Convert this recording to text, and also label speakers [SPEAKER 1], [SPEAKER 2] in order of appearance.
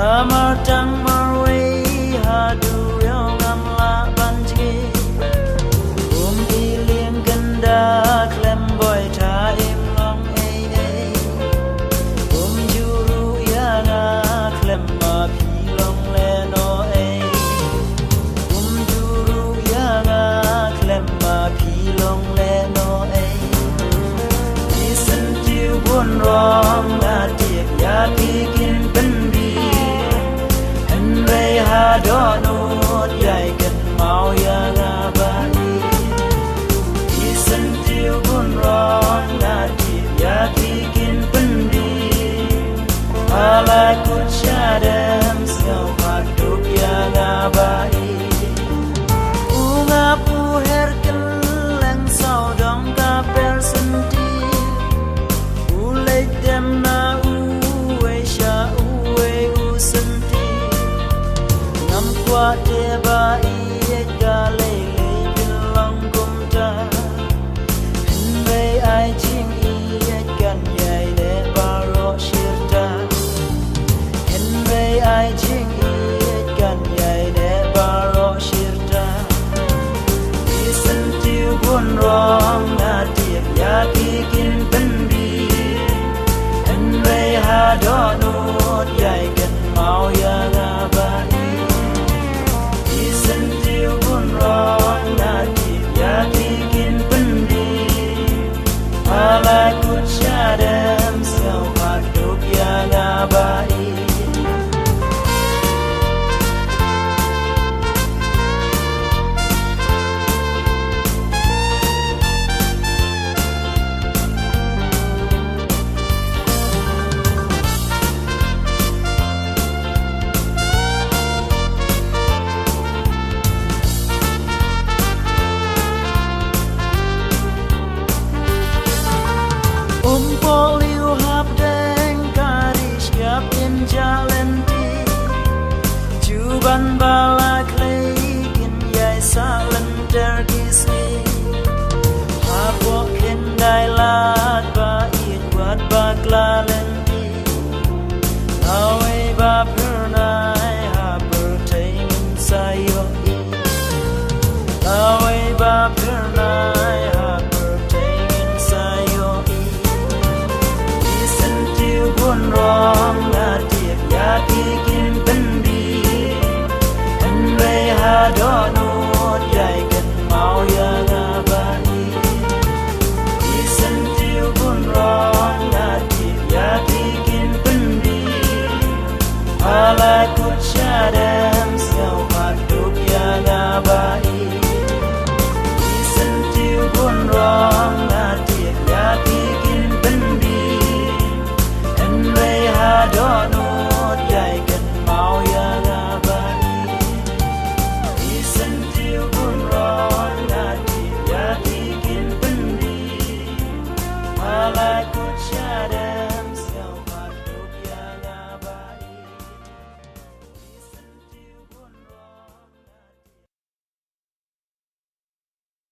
[SPEAKER 1] Amar tang marway hadu yang amla banji iling ganda klem boy ta im long juru yana klem ma pi long le no juru yana klem ma pi long le no listen to buồn rong na tiệp ya pi kin bên Ray ha do nốt dài gần mau ya nga ba Isan tiêu buồn ron na tiệp ya tikin pendi Ala kut syadam siau paduk ya nga ba Unga puher keleng sau dong ka persenti Ulek dem na uwe sya uwe usenti Qua te ba ie ga le bin long kum ta Hin ve ai ching ie gan yai le ba ro shir ta Hin ve ai ching ie gan yai le ba ro shir ta Listen to buồn rong na tiệp ya ki kin ben bi Hin ve ha do nốt yai gan mau ya nga ba Ala kut syadam siau paduk ya ngabai Poliu hap deng karis yap in jalenti Juban bala kleikin yai salender kisi Hapok hindai lat ba it wat bakla lenti Nawe ba pernai haper teingin sayo i Nawe ba pernai haper teingin sayo i buồn rong